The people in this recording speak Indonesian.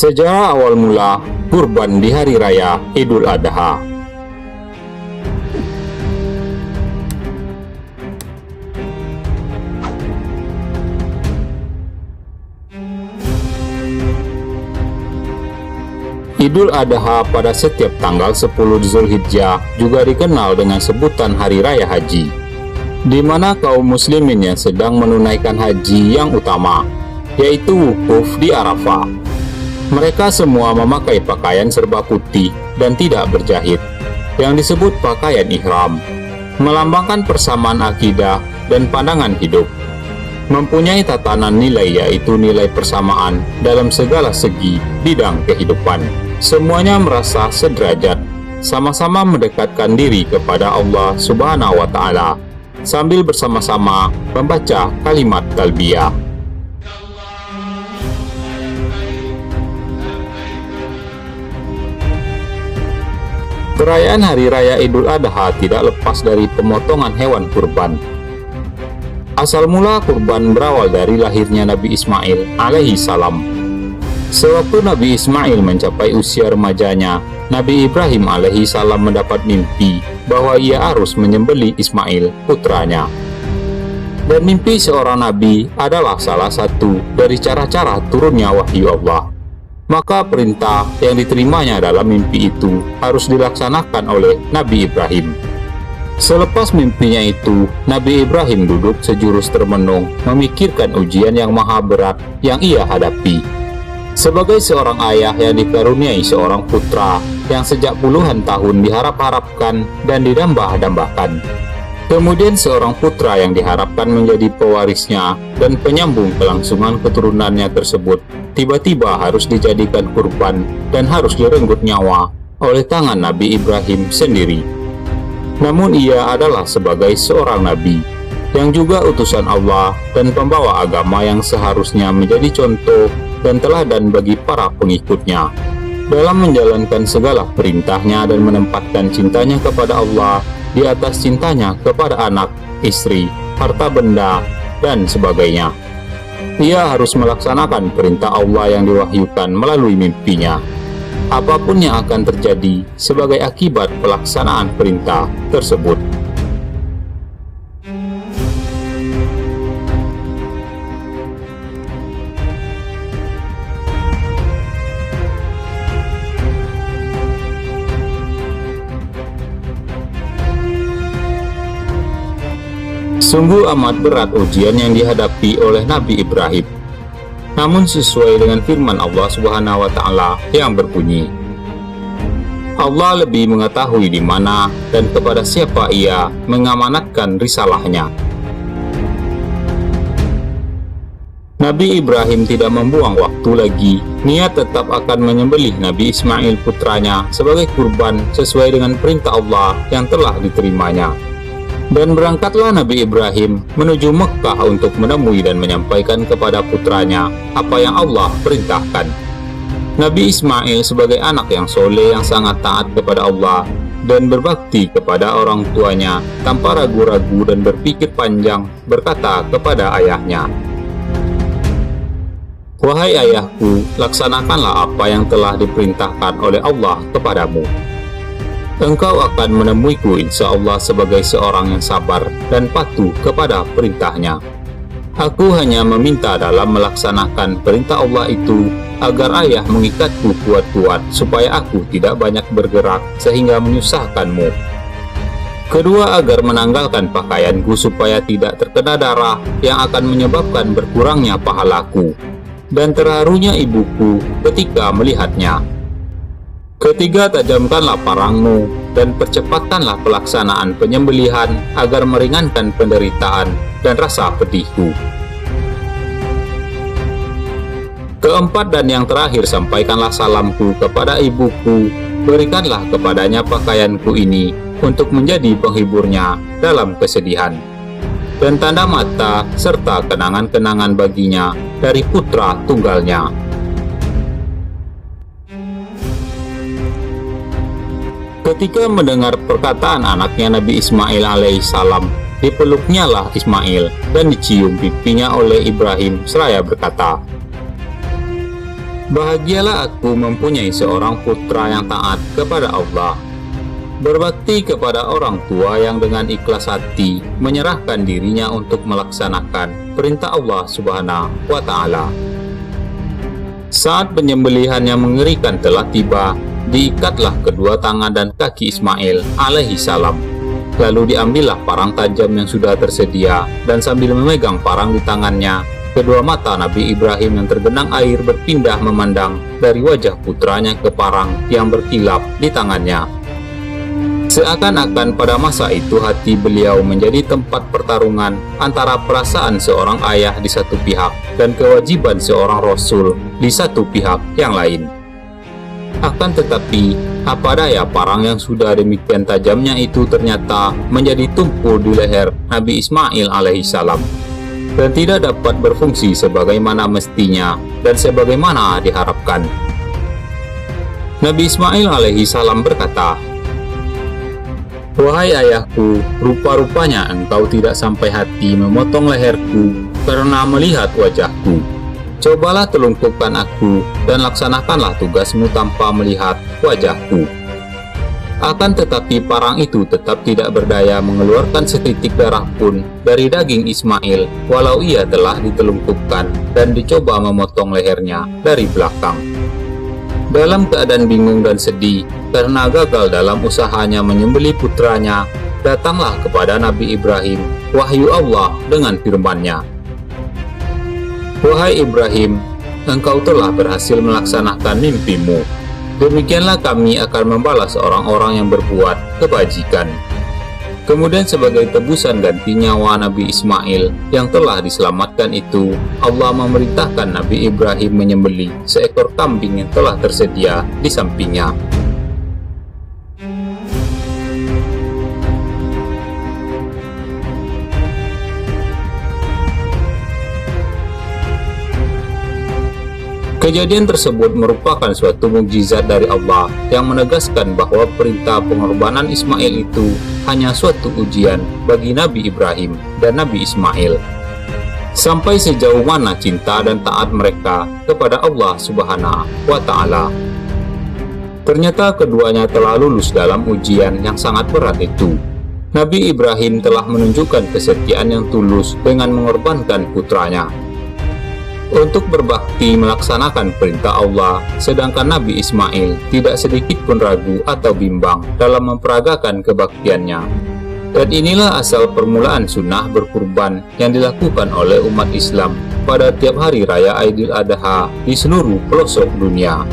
Sejarah awal mula kurban di Hari Raya Idul Adha. Idul Adha pada setiap tanggal 10 Zulhijjah juga dikenal dengan sebutan Hari Raya Haji, di mana kaum muslimin yang sedang menunaikan haji yang utama, yaitu wukuf di Arafah. Mereka semua memakai pakaian serba putih dan tidak berjahit, yang disebut pakaian ihram, melambangkan persamaan akidah dan pandangan hidup. Mempunyai tatanan nilai, yaitu nilai persamaan dalam segala segi bidang kehidupan. Semuanya merasa sederajat, sama-sama mendekatkan diri kepada Allah Subhanahu wa Ta'ala, sambil bersama-sama membaca kalimat talbiyah. Perayaan Hari Raya Idul Adha tidak lepas dari pemotongan hewan kurban. Asal mula kurban berawal dari lahirnya Nabi Ismail alaihi salam. Sewaktu Nabi Ismail mencapai usia remajanya, Nabi Ibrahim alaihi salam mendapat mimpi bahwa ia harus menyembelih Ismail, putranya. Dan mimpi seorang nabi adalah salah satu dari cara-cara turunnya wahyu Allah. Maka perintah yang diterimanya dalam mimpi itu harus dilaksanakan oleh Nabi Ibrahim. Selepas mimpinya itu, Nabi Ibrahim duduk sejurus termenung memikirkan ujian yang maha berat yang ia hadapi. Sebagai seorang ayah yang dikaruniai seorang putra yang sejak puluhan tahun diharap-harapkan dan didambah-dambakan. Kemudian seorang putra yang diharapkan menjadi pewarisnya dan penyambung kelangsungan keturunannya tersebut tiba-tiba harus dijadikan kurban dan harus direnggut nyawa oleh tangan Nabi Ibrahim sendiri. Namun ia adalah sebagai seorang nabi yang juga utusan Allah dan pembawa agama yang seharusnya menjadi contoh dan teladan bagi para pengikutnya dalam menjalankan segala perintahnya dan menempatkan cintanya kepada Allah di atas cintanya kepada anak, istri, harta benda, dan sebagainya. Ia harus melaksanakan perintah Allah yang diwahyukan melalui mimpinya. Apapun yang akan terjadi sebagai akibat pelaksanaan perintah tersebut. Sungguh amat berat ujian yang dihadapi oleh Nabi Ibrahim. Namun sesuai dengan firman Allah Subhanahu wa Ta'ala yang berbunyi, Allah lebih mengetahui di mana dan kepada siapa ia mengamanatkan risalahnya. Nabi Ibrahim tidak membuang waktu lagi. Niat tetap akan menyembelih Nabi Ismail putranya sebagai kurban sesuai dengan perintah Allah yang telah diterimanya. Dan berangkatlah Nabi Ibrahim menuju Mekkah untuk menemui dan menyampaikan kepada putranya apa yang Allah perintahkan. Nabi Ismail sebagai anak yang soleh yang sangat taat kepada Allah dan berbakti kepada orang tuanya tanpa ragu-ragu dan berpikir panjang berkata kepada ayahnya, "Wahai ayahku, laksanakanlah apa yang telah diperintahkan oleh Allah kepadamu. Engkau akan menemuiku insya Allah sebagai seorang yang sabar dan patuh kepada perintahnya. Aku hanya meminta dalam melaksanakan perintah Allah itu agar ayah mengikatku kuat-kuat supaya aku tidak banyak bergerak sehingga menyusahkanmu. Kedua, agar menanggalkan pakaianku supaya tidak terkena darah yang akan menyebabkan berkurangnya pahalaku dan terharunya ibuku ketika melihatnya. Ketiga, tajamkanlah parangmu dan percepatkanlah pelaksanaan penyembelihan agar meringankan penderitaan dan rasa pedihku. Keempat dan yang terakhir, sampaikanlah salamku kepada ibuku, berikanlah kepadanya pakaianku ini untuk menjadi penghiburnya dalam kesedihan, dan tanda mata serta kenangan-kenangan baginya dari putra tunggalnya." Ketika mendengar perkataan anaknya Nabi Ismail alaihissalam, dipeluknya lah Ismail dan dicium pipinya oleh Ibrahim seraya berkata, Bahagialah aku mempunyai seorang putra yang taat kepada Allah, berbakti kepada orang tua yang dengan ikhlas hati menyerahkan dirinya untuk melaksanakan perintah Allah Subhanahu wa Ta'ala. Saat penyembelihan yang mengerikan telah tiba, diikatlah kedua tangan dan kaki Ismail alaihi salam. Lalu diambillah parang tajam yang sudah tersedia, dan sambil memegang parang di tangannya, kedua mata Nabi Ibrahim yang tergenang air berpindah memandang dari wajah putranya ke parang yang berkilap di tangannya. Seakan-akan pada masa itu hati beliau menjadi tempat pertarungan antara perasaan seorang ayah di satu pihak dan kewajiban seorang rasul di satu pihak yang lain. Akan tetapi, apa daya parang yang sudah demikian tajamnya itu ternyata menjadi tumpul di leher Nabi Ismail alaihissalam dan tidak dapat berfungsi sebagaimana mestinya dan sebagaimana diharapkan. Nabi Ismail alaihissalam berkata, "Wahai ayahku, rupa-rupanya engkau tidak sampai hati memotong leherku karena melihat wajahku. Cobalah telungkupkan aku dan laksanakanlah tugasmu tanpa melihat wajahku." Akan tetapi parang itu tetap tidak berdaya mengeluarkan setitik darah pun dari daging Ismail, walau ia telah ditelungkupkan dan dicoba memotong lehernya dari belakang. Dalam keadaan bingung dan sedih karena gagal dalam usahanya menyembelih putranya, datanglah kepada Nabi Ibrahim wahyu Allah dengan firman-Nya, "Wahai Ibrahim, engkau telah berhasil melaksanakan mimpimu. Demikianlah kami akan membalas orang-orang yang berbuat kebajikan." Kemudian sebagai tebusan ganti nyawa Nabi Ismail yang telah diselamatkan itu, Allah memerintahkan Nabi Ibrahim menyembelih seekor kambing yang telah tersedia di sampingnya. Kejadian tersebut merupakan suatu mukjizat dari Allah yang menegaskan bahwa perintah pengorbanan Ismail itu hanya suatu ujian bagi Nabi Ibrahim dan Nabi Ismail. Sampai sejauh mana cinta dan taat mereka kepada Allah Subhanahu wa Ta'ala. Ternyata keduanya telah lulus dalam ujian yang sangat berat itu. Nabi Ibrahim telah menunjukkan kesetiaan yang tulus dengan mengorbankan putranya untuk berbakti melaksanakan perintah Allah, sedangkan Nabi Ismail tidak sedikit pun ragu atau bimbang dalam memperagakan kebaktiannya. Dan inilah asal permulaan sunnah berkurban yang dilakukan oleh umat Islam pada tiap hari raya Aidil Adha di seluruh pelosok dunia.